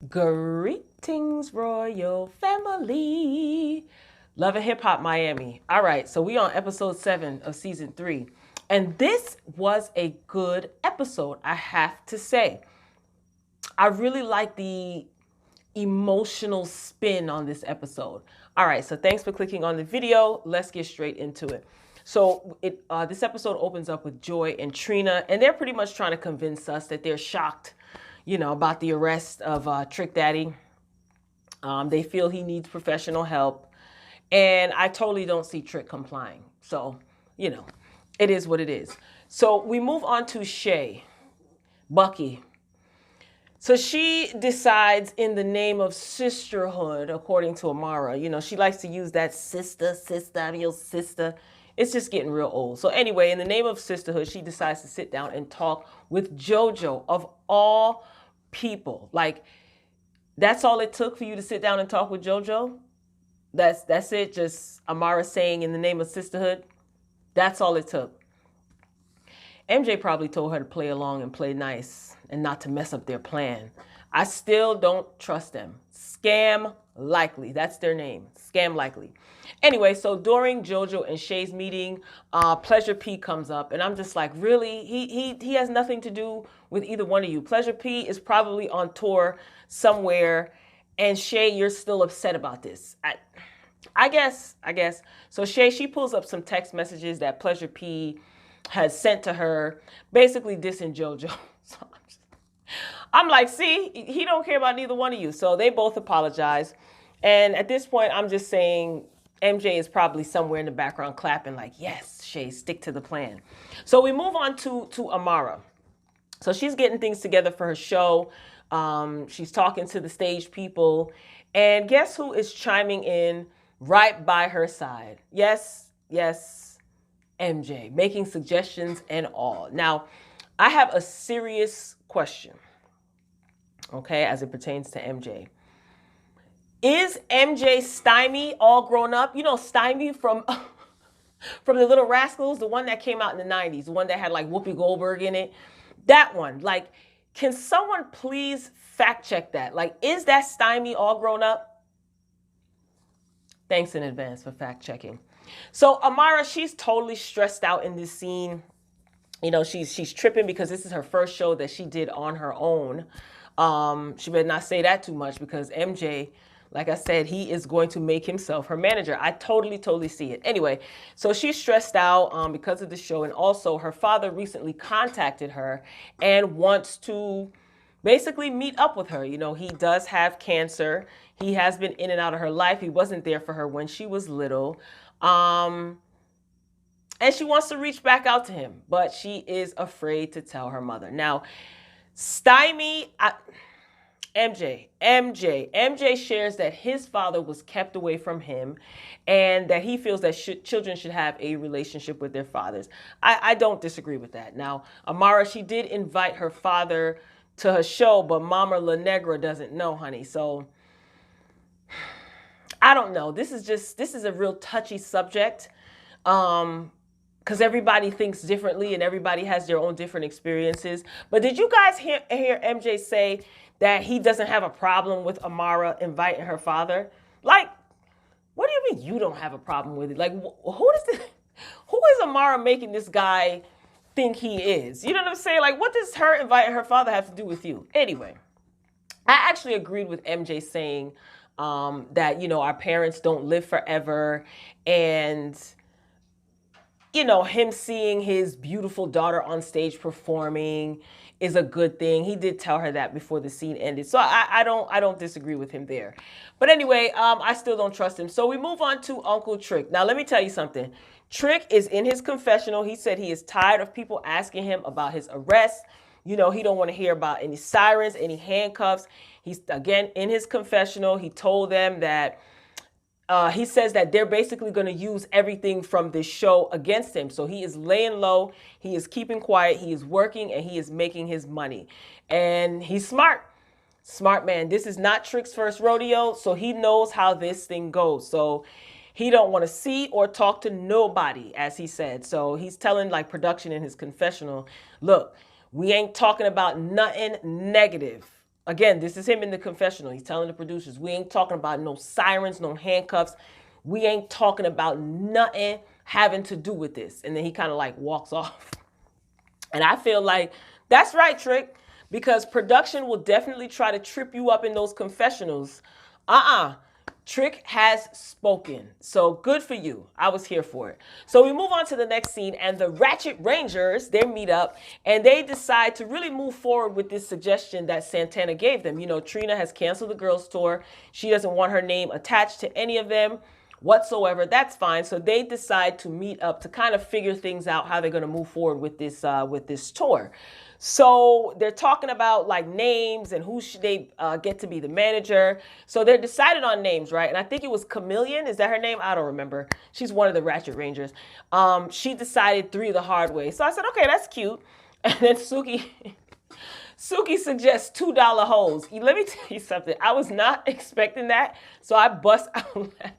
Greetings, royal family. Love and Hip Hop Miami. All right, so we on episode 7 of season 3. And this was a good episode, I have to say. I really like the emotional spin on this episode. All right, so thanks for clicking on the video. Let's get straight into it. So this episode opens up with Joy and Trina, and they're pretty much trying to convince us that they're shocked, about the arrest of Trick Daddy. They feel he needs professional help, and I totally don't see Trick complying. So, it is what it is. So we move on to Shay, Bucky. So she decides, in the name of sisterhood, according to Amara, she likes to use that sister, I'm your sister. It's just getting real old. So anyway, in the name of sisterhood, she decides to sit down and talk with JoJo, of all people. Like, that's all it took for you to sit down and talk with JoJo? That's it? Just Amara saying, in the name of sisterhood? That's all it took. MJ probably told her to play along and play nice and not to mess up their plan. I still don't trust them. Scam Likely. That's their name. Scam Likely. Anyway, so during JoJo and Shay's meeting, Pleasure P comes up, and I'm just like, really? He has nothing to do with either one of you. Pleasure P is probably on tour somewhere, and Shay, you're still upset about this. I guess. So Shay, she pulls up some text messages that Pleasure P has sent to her, basically dissing JoJo. So I'm like, see, he don't care about neither one of you. So they both apologize. And at this point, I'm just saying MJ is probably somewhere in the background clapping like, yes, Shay, stick to the plan. So we move on to Amara. So she's getting things together for her show. She's talking to the stage people. And guess who is chiming in right by her side? Yes, MJ, making suggestions and all. Now, I have a serious question, okay, as it pertains to MJ. Is MJ Stymie all grown up? Stymie from from the Little Rascals, the one that came out in the 90s, the one that had like Whoopi Goldberg in it. That one. Like, can someone please fact check that? Like, is that Stymie all grown up? Thanks in advance for fact checking. So Amara, she's totally stressed out in this scene. She's tripping because this is her first show that she did on her own. She better not say that too much because MJ, like I said, he is going to make himself her manager. I totally see it. Anyway, so she's stressed out because of the show. And also her father recently contacted her and wants to basically meet up with her. He does have cancer. He has been in and out of her life. He wasn't there for her when she was little. And she wants to reach back out to him, but she is afraid to tell her mother. Now, Stymie, MJ shares that his father was kept away from him and that he feels that children should have a relationship with their fathers. I don't disagree with that. Now, Amara, she did invite her father to her show, but Mama La Negra doesn't know, honey. So I don't know. This is a real touchy subject. Because everybody thinks differently and everybody has their own different experiences. But did you guys hear MJ say that he doesn't have a problem with Amara inviting her father? Like, what do you mean you don't have a problem with it? Like, who is Amara making this guy think he is? You know what I'm saying? Like, what does her inviting her father have to do with you? Anyway, I actually agreed with MJ saying that, our parents don't live forever, and him seeing his beautiful daughter on stage performing is a good thing. He did tell her that before the scene ended. So I don't disagree with him there. But anyway, I still don't trust him. So we move on to Uncle Trick. Now, let me tell you something. Trick is in his confessional. He said he is tired of people asking him about his arrest. He don't want to hear about any sirens, any handcuffs. He's, again, in his confessional, he told them that he says that they're basically going to use everything from this show against him. So he is laying low. He is keeping quiet. He is working and he is making his money. And he's smart. Smart man. This is not Trick's first rodeo. So he knows how this thing goes. So he don't want to see or talk to nobody, as he said. So he's telling like production in his confessional, look, we ain't talking about nothing negative. Again, this is him in the confessional. He's telling the producers, we ain't talking about no sirens, no handcuffs. We ain't talking about nothing having to do with this. And then he kind of like walks off. And I feel like that's right, Trick, because production will definitely try to trip you up in those confessionals. Trick has spoken. So good for you. I was here for it. So we move on to the next scene, and the Ratchet Rangers, they meet up and they decide to really move forward with this suggestion that Santana gave them. You know, Trina has canceled the girls' tour. She doesn't want her name attached to any of them whatsoever. That's fine. So they decide to meet up to kind of figure things out, how they're going to move forward with this tour. So they're talking about like names and who should they get to be the manager. So they're decided on names, right? And I think it was Chameleon. Is that her name? I don't remember. She's one of the Ratchet Rangers. She decided 3 the hard way. So I said, okay, that's cute. And then Suki suggests $2 hoes. Let me tell you something. I was not expecting that. So I bust out laughing.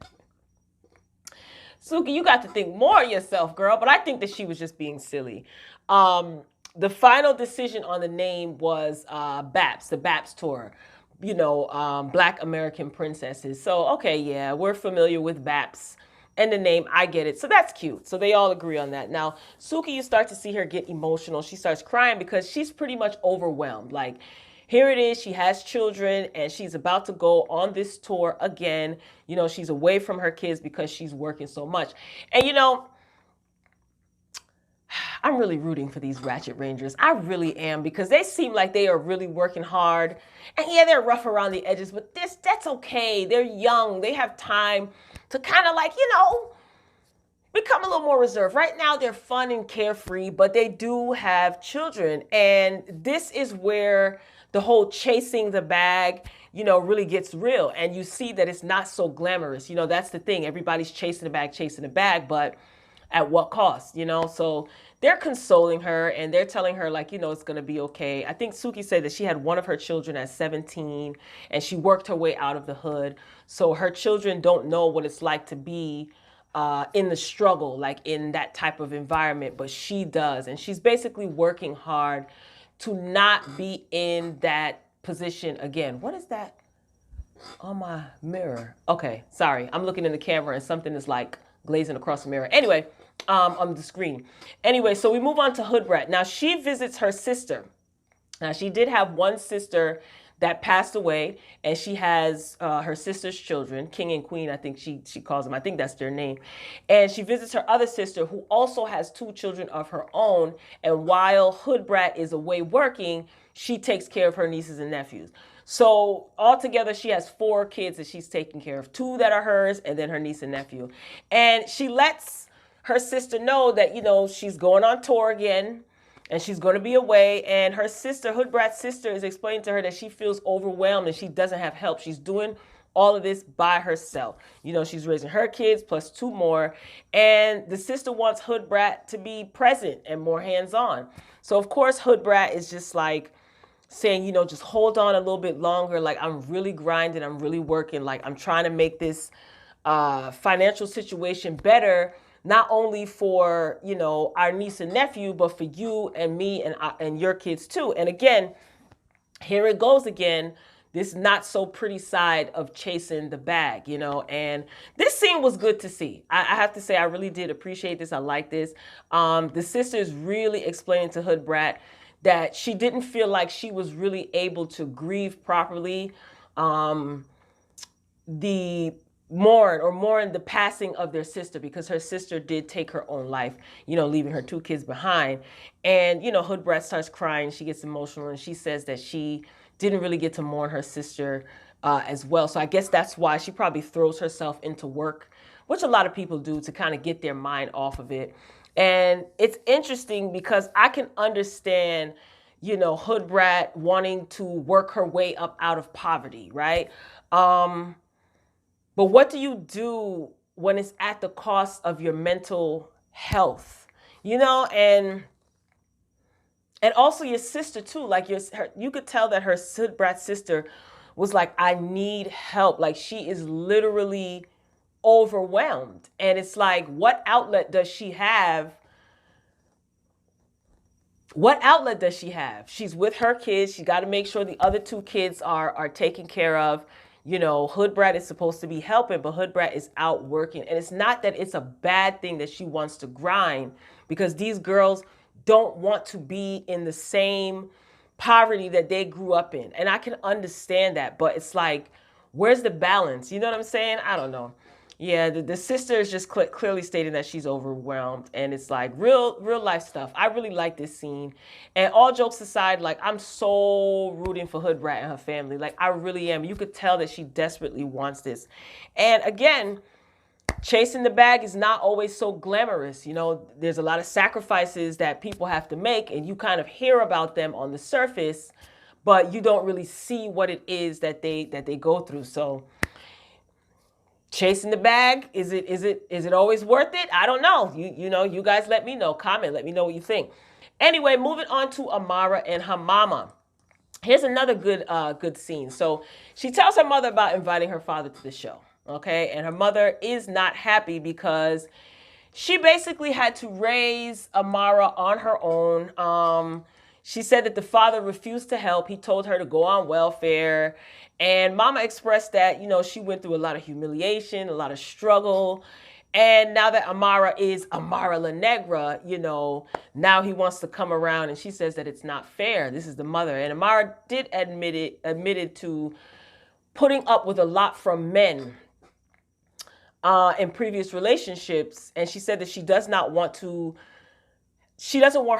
Suki, you got to think more of yourself, girl. But I think that she was just being silly. The final decision on the name was BAPS, the BAPS tour. You know, Black American Princesses. So, okay, yeah, we're familiar with BAPS and the name. I get it. So that's cute. So they all agree on that. Now, Suki, you start to see her get emotional. She starts crying because she's pretty much overwhelmed. Like, here it is. She has children and she's about to go on this tour again. You know, she's away from her kids because she's working so much. And, you know, I'm really rooting for these Ratchet Rangers. I really am, because they seem like they are really working hard. And yeah, they're rough around the edges, but that's okay. They're young. They have time to kind of like, you know, become a little more reserved. Right now, they're fun and carefree, but they do have children. And this is where the whole chasing the bag, you know, really gets real. And you see that it's not so glamorous. You know, that's the thing. Everybody's chasing the bag, but at what cost, you know? So they're consoling her and they're telling her, like, you know, it's going to be okay. I think Suki said that she had one of her children at 17 and she worked her way out of the hood. So her children don't know what it's like to be in the struggle, like in that type of environment, but she does. And she's basically working hard to not be in that position again. What is that on my mirror? Okay, sorry. I'm looking in the camera and something is like glazing across the mirror. Anyway, on the screen. Anyway, so we move on to Hoodrat. Now she visits her sister. Now she did have one sister that passed away, and she has her sister's children, King and Queen, I think she calls them. I think that's their name. And she visits her other sister, who also has 2 children of her own. And while Hoodrat is away working, she takes care of her nieces and nephews. So altogether, she has 4 kids that she's taking care of, 2 that are hers, and then her niece and nephew. And she lets her sister know that, you know, she's going on tour again, and she's going to be away. And her sister, Hoodrat's sister, is explaining to her that she feels overwhelmed and she doesn't have help. She's doing all of this by herself. You know, she's raising her kids plus 2 more. And the sister wants Hoodrat to be present and more hands-on. So, of course, Hoodrat is just like saying, you know, just hold on a little bit longer. Like, I'm really grinding. I'm really working. Like, I'm trying to make this financial situation better, not only for, you know, our niece and nephew, but for you and me and your kids too. And again, here it goes again, this not so pretty side of chasing the bag, you know. And this scene was good to see. I have to say, I really did appreciate this. I like this. The sister's really explaining to Hoodrat that she didn't feel like she was really able to grieve properly. Mourn the passing of their sister, because her sister did take her own life, you know, leaving her 2 kids behind. And, you know, Hoodrat starts crying. She gets emotional and she says that she didn't really get to mourn her sister as well. So I guess that's why she probably throws herself into work, which a lot of people do, to kind of get their mind off of it. And it's interesting because I can understand, you know, Hoodrat wanting to work her way up out of poverty, right? But what do you do when it's at the cost of your mental health? You know, and also your sister too. Like you could tell that her Hoodrat sister was like, I need help. Like, she is literally overwhelmed. And it's like, what outlet does she have what outlet does she have? She's with her kids. She got to make sure the other two kids are taken care of. You know, Hoodrat is supposed to be helping, but Hoodrat is out working. And it's not that it's a bad thing that she wants to grind, because these girls don't want to be in the same poverty that they grew up in. And I can understand that, but it's like, where's the balance? You know what I'm saying? I don't know. Yeah, the sister is just clearly stating that she's overwhelmed, and it's like real life stuff. I really like this scene, and all jokes aside, like I'm so rooting for Hoodrat and her family. Like I really am. You could tell that she desperately wants this, and again, chasing the bag is not always so glamorous. You know, there's a lot of sacrifices that people have to make, and you kind of hear about them on the surface, but you don't really see what it is that they go through. So chasing the bag, is it always worth it? I don't know. You know, you guys let me know. Comment, let me know what you think. Anyway, moving on to Amara and her mama. Here's another good scene. So she tells her mother about inviting her father to the show. Okay, and her mother is not happy because she basically had to raise Amara on her own. She said that the father refused to help. He told her to go on welfare. And Mama expressed that, you know, she went through a lot of humiliation, a lot of struggle. And now that Amara is Amara La Negra, you know, now he wants to come around, and she says that it's not fair. This is the mother. And Amara did admitted to putting up with a lot from men in previous relationships. And she said that she doesn't want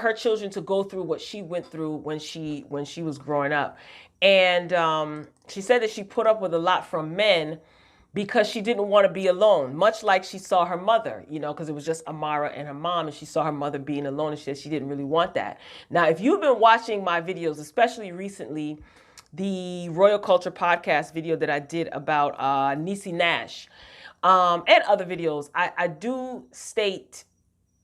her children to go through what she went through when she was growing up. And she said that she put up with a lot from men because she didn't want to be alone, much like she saw her mother, you know, because it was just Amara and her mom, and she saw her mother being alone, and she said she didn't really want that. Now, if you've been watching my videos, especially recently, the Royal Culture podcast video that I did about Niecy Nash, and other videos, I do state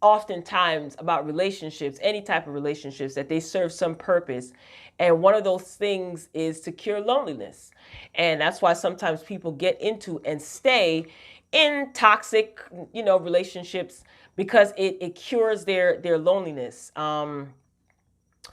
oftentimes about relationships, any type of relationships, that they serve some purpose. And one of those things is to cure loneliness. And that's why sometimes people get into and stay in toxic, you know, relationships, because it cures their loneliness for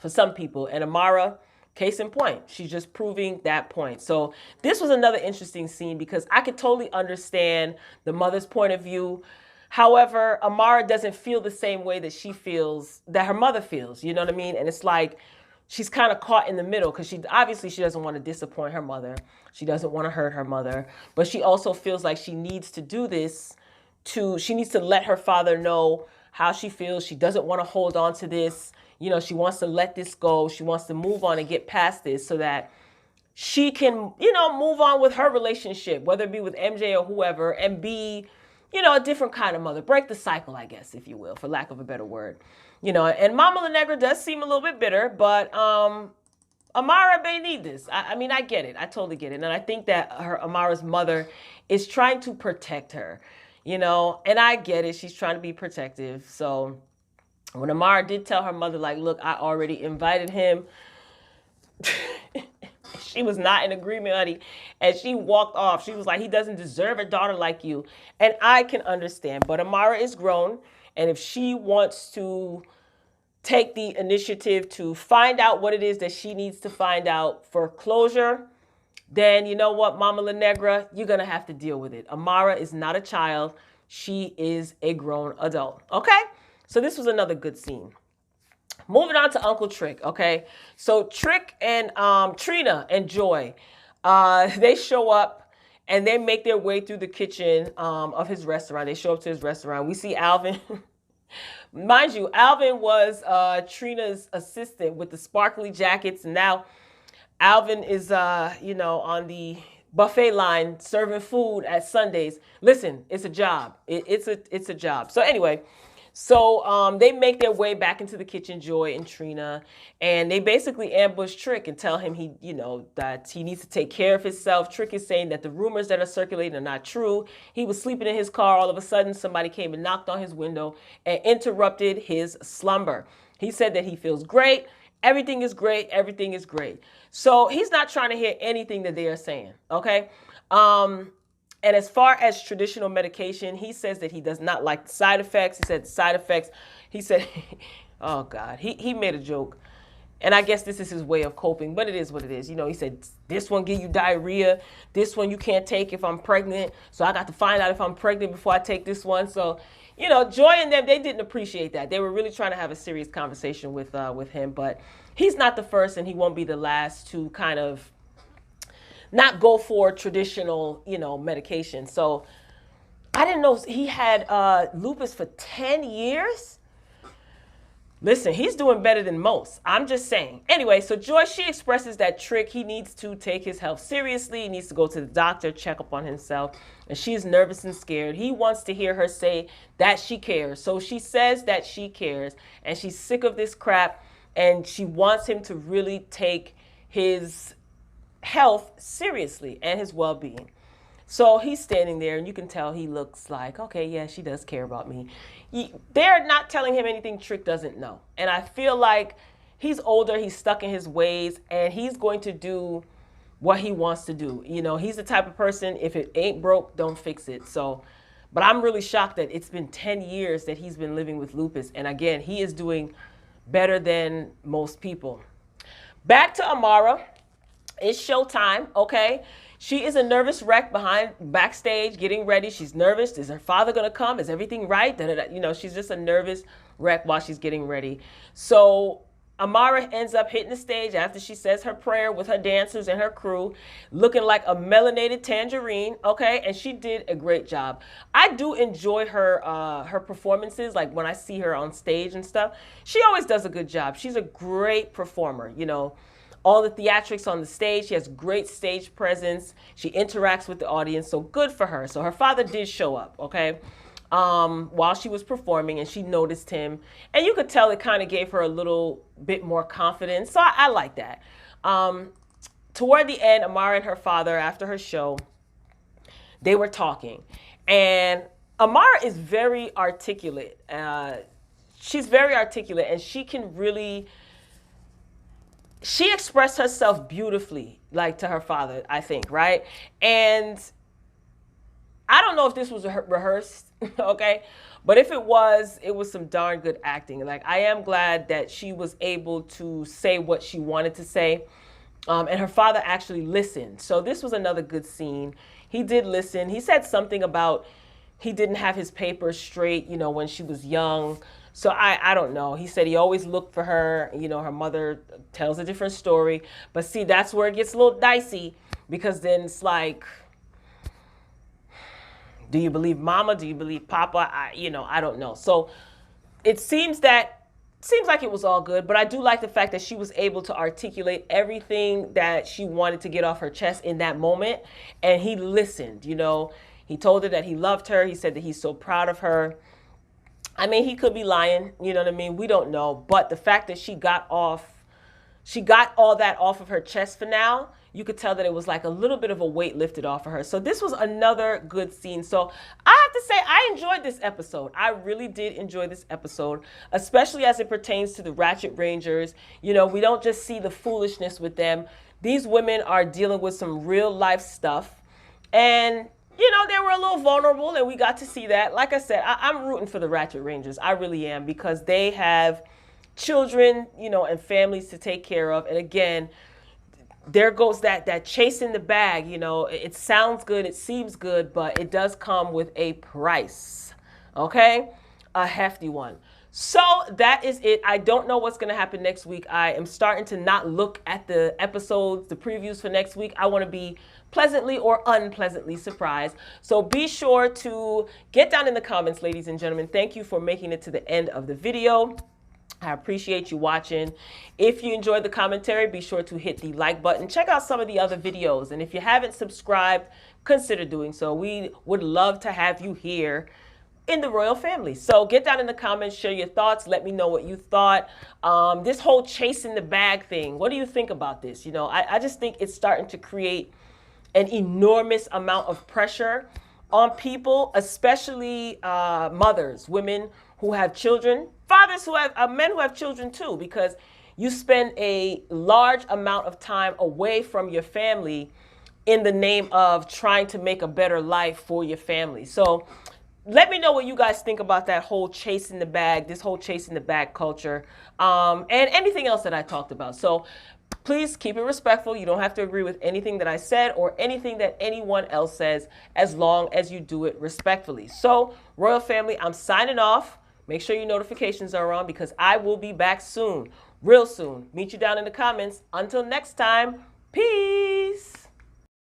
some people. And Amara, case in point, she's just proving that point. So this was another interesting scene because I could totally understand the mother's point of view. However, Amara doesn't feel the same way that she feels, that her mother feels, you know what I mean? And it's like she's kind of caught in the middle, because she doesn't want to disappoint her mother. She doesn't want to hurt her mother, but she also feels like she needs to do this she needs to let her father know how she feels. She doesn't want to hold on to this. You know, she wants to let this go. She wants to move on and get past this so that she can, you know, move on with her relationship, whether it be with MJ or whoever, and be, you know, a different kind of mother. Break the cycle, I guess, if you will, for lack of a better word. You know, and Mama La Negra does seem a little bit bitter, but Amara may need this. I mean, I get it. I totally get it. And I think that Amara's mother is trying to protect her, you know, and I get it. She's trying to be protective. So when Amara did tell her mother, like, look, I already invited him, she was not in agreement, honey. And she walked off. She was like, he doesn't deserve a daughter like you. And I can understand. But Amara is grown. And if she wants to take the initiative to find out what it is that she needs to find out for closure, then you know what, Mama La Negra, you're going to have to deal with it. Amara is not a child. She is a grown adult. Okay? So this was another good scene. Moving on to Uncle Trick, okay? So Trick and Trina and Joy, they show up and they make their way through the kitchen of his restaurant. They show up to his restaurant. We see Alvin. Mind you, Alvin was Trina's assistant with the sparkly jackets. And now Alvin is, you know, on the buffet line serving food at Sundays. Listen, it's a job. It's a job. So anyway, so they make their way back into the kitchen, Joy and Trina, and they basically ambush Trick and tell him that he needs to take care of himself. Trick is saying that the rumors that are circulating are not true. He was sleeping in his car. All of a sudden, somebody came and knocked on his window and interrupted his slumber. He said that he feels great. Everything is great. Everything is great. So he's not trying to hear anything that they are saying. Okay. And as far as traditional medication, he says that he does not like the side effects. He said side effects. He said, Oh God, he made a joke. And I guess this is his way of coping, but it is what it is. You know, he said, this one give you diarrhea. This one you can't take if I'm pregnant. So I got to find out if I'm pregnant before I take this one. So, you know, Joy and them, they didn't appreciate that. They were really trying to have a serious conversation with him. But he's not the first and he won't be the last to kind of not go for traditional, you know, medication. So I didn't know he had lupus for 10 years. Listen, he's doing better than most. I'm just saying. Anyway, so Joy, she expresses that Trick, he needs to take his health seriously. He needs to go to the doctor, check up on himself. And she's nervous and scared. He wants to hear her say that she cares. So she says that she cares. And she's sick of this crap. And she wants him to really take his health seriously and his well-being. So he's standing there, and you can tell he looks like, okay, yeah, she does care about me. They're not telling him anything Trick doesn't know. And I feel like he's older, he's stuck in his ways, and he's going to do what he wants to do. You know, he's the type of person, if it ain't broke, don't fix it. So, but I'm really shocked that it's been 10 years that he's been living with lupus. And again, he is doing better than most people. Back to Amara. It's showtime, okay? She is a nervous wreck backstage, getting ready. She's nervous. Is her father going to come? Is everything right? You know, she's just a nervous wreck while she's getting ready. So Amara ends up hitting the stage after she says her prayer with her dancers and her crew, looking like a melanated tangerine, okay? And she did a great job. I do enjoy her performances, like when I see her on stage and stuff. She always does a good job. She's a great performer, you know. All the theatrics on the stage. She has great stage presence. She interacts with the audience, so good for her. So her father did show up, okay, while she was performing, and she noticed him. And you could tell it kind of gave her a little bit more confidence. So I like that. Toward the end, Amara and her father, after her show, they were talking. And Amara is very articulate. She's very articulate, and she can really... She expressed herself beautifully, like to her father, I think, right? And I don't know if this was rehearsed, okay? But if it was some darn good acting. Like, I am glad that she was able to say what she wanted to say. And her father actually listened. So this was another good scene. He did listen. He said something about he didn't have his papers straight, you know, when she was young. So I don't know. He said he always looked for her. You know, her mother tells a different story. But see, that's where it gets a little dicey, because then it's like, do you believe mama? Do you believe papa? I don't know. So it seems like it was all good, but I do like the fact that she was able to articulate everything that she wanted to get off her chest in that moment. And he listened, you know. He told her that he loved her. He said that he's so proud of her. I mean, he could be lying, you know what I mean? We don't know. But the fact that she got all that off of her chest for now, you could tell that it was like a little bit of a weight lifted off of her. So this was another good scene. So I have to say, I enjoyed this episode. I really did enjoy this episode, especially as it pertains to the Ratchet Rangers. You know, we don't just see the foolishness with them. These women are dealing with some real life stuff. And you know, they were a little vulnerable, and we got to see that. Like I said, I'm rooting for the Ratchet Rangers. I really am, because they have children, you know, and families to take care of. And again, there goes that chasing the bag. You know, it sounds good, it seems good, but it does come with a price, okay? A hefty one. So that is it. I don't know what's going to happen next week. I am starting to not look at the episodes, the previews for next week. I want to be pleasantly or unpleasantly surprised. So be sure to get down in the comments, ladies and gentlemen. Thank you for making it to the end of the video. I appreciate you watching. If you enjoyed the commentary, be sure to hit the like button. Check out some of the other videos. And if you haven't subscribed, consider doing so. We would love to have you here in the royal family. So get down in the comments, share your thoughts, let me know what you thought. This whole chasing the bag thing, what do you think about this? You know, I just think it's starting to create an enormous amount of pressure on people, especially mothers, women who have children, fathers who have, men who have children too, because you spend a large amount of time away from your family in the name of trying to make a better life for your family. So let me know what you guys think about that whole chasing the bag, this whole chasing the bag culture, and anything else that I talked about. So please keep it respectful. You don't have to agree with anything that I said or anything that anyone else says, as long as you do it respectfully. So, Royal Family, I'm signing off. Make sure your notifications are on, because I will be back soon, real soon. Meet you down in the comments. Until next time, peace.